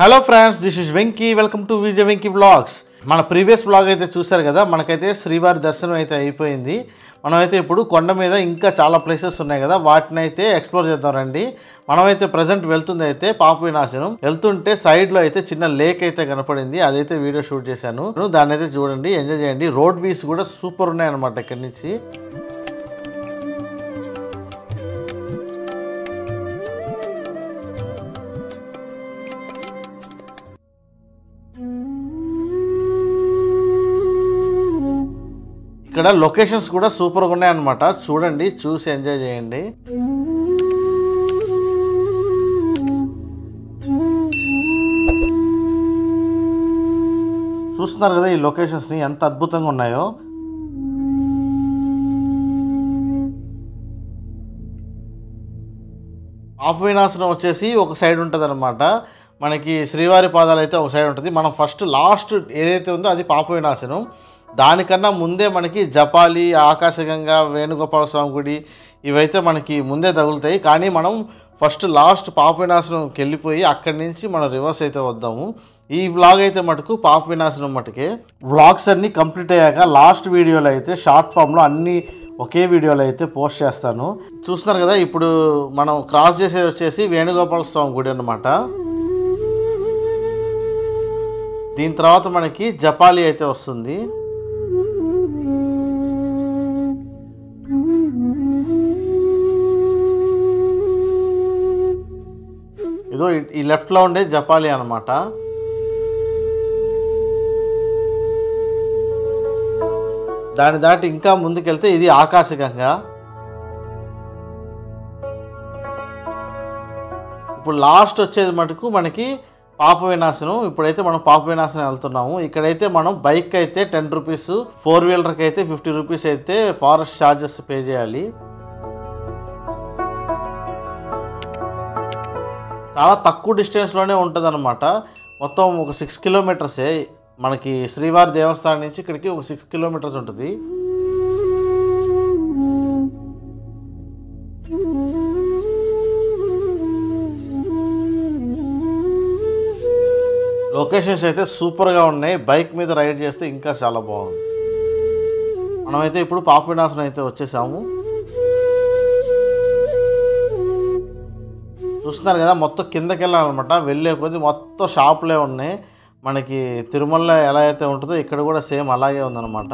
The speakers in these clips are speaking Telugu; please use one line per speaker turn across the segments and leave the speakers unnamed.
Hello friends, this is Venky. Welcome to Vijay Venky vlogs. మన ప్రీవియస్ వ్లాగ్ అయితే చూసారు కదా, మనకైతే శ్రీవారి దర్శనం అయితే అయిపోయింది. మనమైతే ఇప్పుడు కొండ మీద ఇంకా చాలా ప్లేసెస్ ఉన్నాయి కదా, వాటిని అయితే ఎక్స్ప్లోర్ చేద్దాం రండి. మనమైతే ప్రజెంట్ వెళ్తుంది అయితే పాప వినాశనం. వెళ్తుంటే సైడ్లో అయితే చిన్న లేక్ అయితే కనపడింది, అదైతే వీడియో షూట్ చేశాను. దాన్ని అయితే చూడండి, ఎంజాయ్ చేయండి. రోడ్ వీస్ కూడా సూపర్ ఉన్నాయి అనమాట ఇక్కడి నుంచి. ఇక్కడ లొకేషన్స్ కూడా సూపర్గా ఉన్నాయి అనమాట, చూడండి, చూసి ఎంజాయ్ చేయండి. చూస్తున్నారు కదా ఈ లొకేషన్స్ని ఎంత అద్భుతంగా ఉన్నాయో. పాప వినాశనం వచ్చేసి ఒక సైడ్ ఉంటుంది అనమాట, మనకి శ్రీవారి పాదాలు అయితే ఒక సైడ్ ఉంటుంది. మనం ఫస్ట్ లాస్ట్ ఏదైతే ఉందో అది పాప వినాశనం. దానికన్నా ముందే మనకి జపాలి, ఆకాశగంగా, వేణుగోపాల స్వామి గుడి ఇవైతే మనకి ముందే తగులుతాయి. కానీ మనం ఫస్ట్ లాస్ట్ పాప వినాశనంకి వెళ్ళిపోయి అక్కడి నుంచి మనం రివర్స్ అయితే వద్దాము. ఈ వ్లాగ్ అయితే మటుకు పాప వినాశనం మటుకే. వ్లాగ్స్ అన్నీ కంప్లీట్ అయ్యాక లాస్ట్ వీడియోలో అయితే షార్ట్ ఫామ్లో అన్నీ ఒకే వీడియోలో అయితే పోస్ట్ చేస్తాను. చూస్తున్నారు కదా, ఇప్పుడు మనం క్రాస్ చేసేది వచ్చేసి వేణుగోపాల స్వామి గుడి అన్నమాట. దీని తర్వాత మనకి జపాలి అయితే వస్తుంది. ఇదో ఈ లెఫ్ట్లో ఉండే జపాలి అనమాట. దాని దాటి ఇంకా ముందుకెళ్తే ఇది ఆకాశగంగా. ఇప్పుడు లాస్ట్ వచ్చేది మటుకు మనకి పాప వినాశనం. ఇప్పుడైతే మనం పాప వినాశనం వెళ్తున్నాము. ఇక్కడైతే మనం బైక్ అయితే 10 రూపీస్, 4 వీలర్కి అయితే 50 రూపీస్ అయితే ఫారెస్ట్ ఛార్జెస్ పే చేయాలి. చాలా తక్కువ డిస్టెన్స్లోనే ఉంటుంది అనమాట. మొత్తం ఒక 6 కిలోమీటర్సే మనకి శ్రీవారి దేవస్థానం నుంచి ఇక్కడికి ఒక 6 కిలోమీటర్స్ ఉంటుంది. లొకేషన్స్ అయితే సూపర్గా ఉన్నాయి. బైక్ మీద రైడ్ చేస్తే ఇంకా చాలా బాగుంది. మనమైతే ఇప్పుడు పాప వినాశనం అయితే వచ్చేసాము. చూస్తున్నారు కదా, మొత్తం కిందకి వెళ్ళాలన్నమాట. వెళ్ళే కొద్ది మొత్తం షాపులే ఉన్నాయి. మనకి తిరుమలలో ఎలా అయితే ఉంటుందో ఇక్కడ కూడా సేమ్ అలాగే ఉందన్నమాట.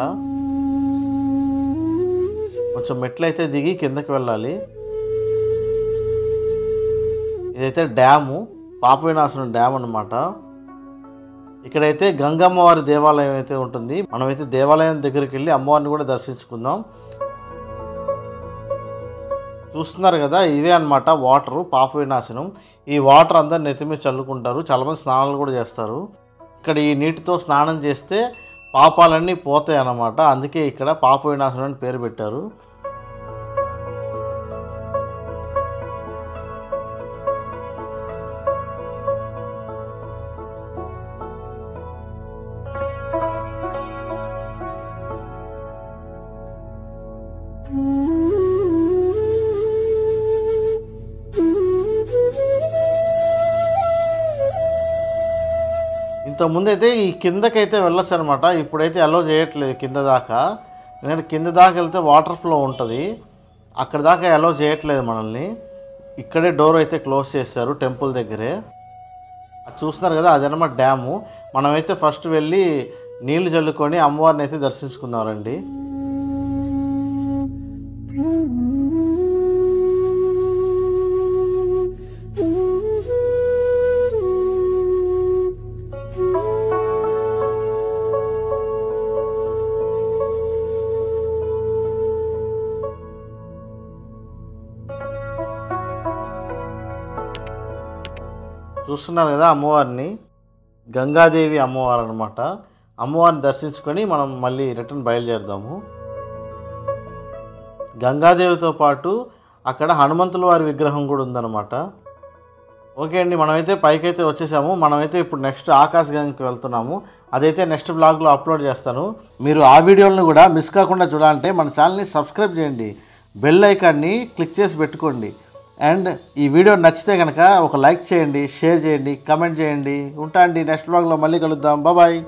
కొంచెం మెట్లయితే దిగి కిందకి వెళ్ళాలి. ఇదైతే డ్యాము, పాప వినాశనం డ్యామ్ అన్నమాట. ఇక్కడైతే గంగమ్మ వారి దేవాలయం అయితే ఉంటుంది. మనమైతే దేవాలయం దగ్గరికి వెళ్ళి అమ్మవారిని కూడా దర్శించుకుందాం. చూస్తున్నారు కదా, ఇవే అన్నమాట వాటరు, పాప వినాశనం. ఈ వాటర్ అందరు నెత్తిమీద చల్లుకుంటారు. చాలామంది స్నానాలు కూడా చేస్తారు. ఇక్కడ ఈ నీటితో స్నానం చేస్తే పాపాలన్నీ పోతాయి అన్నమాట. అందుకే ఇక్కడ పాప వినాశనం అని పేరు పెట్టారు. ఇంతకుముందు అయితే ఈ కిందకైతే వెళ్ళొచ్చు అనమాట. ఇప్పుడైతే అలో చేయట్లేదు కింద దాకా, ఎందుకంటే కింద దాకా వెళ్తే వాటర్ ఫ్లో ఉంటుంది. అక్కడ దాకా అలో చేయట్లేదు మనల్ని. ఇక్కడే డోర్ అయితే క్లోజ్ చేశారు టెంపుల్ దగ్గరే. అది చూస్తున్నారు కదా, అదనమాట డ్యాము. మనమైతే ఫస్ట్ వెళ్ళి నీళ్లు చల్లుకొని అమ్మవారిని అయితే దర్శించుకుందాం రండి. చూస్తున్నారు కదా అమ్మవారిని, గంగాదేవి అమ్మవారు అనమాట. అమ్మవారిని దర్శించుకొని మనం మళ్ళీ రిటర్న్ బయలుదేరుదాము. గంగాదేవితో పాటు అక్కడ హనుమంతుల వారి విగ్రహం కూడా ఉందన్నమాట. ఓకే అండి, మనమైతే పైకైతే వచ్చేసాము. మనమైతే ఇప్పుడు నెక్స్ట్ ఆకాశగంగకి వెళ్తున్నాము. అదైతే నెక్స్ట్ బ్లాగ్లో అప్లోడ్ చేస్తాను. మీరు ఆ వీడియోలను కూడా మిస్ కాకుండా చూడాలంటే మన ఛానల్ని సబ్స్క్రైబ్ చేయండి, బెల్ ఐకాన్ని క్లిక్ చేసి పెట్టుకోండి. అండ్ ఈ వీడియో నచ్చితే కనుక ఒక లైక్ చేయండి, షేర్ చేయండి, కమెంట్ చేయండి. ఉంటా అండి, నెక్స్ట్ బ్లాగ్లో మళ్ళీ కలుద్దాం. బాయ్.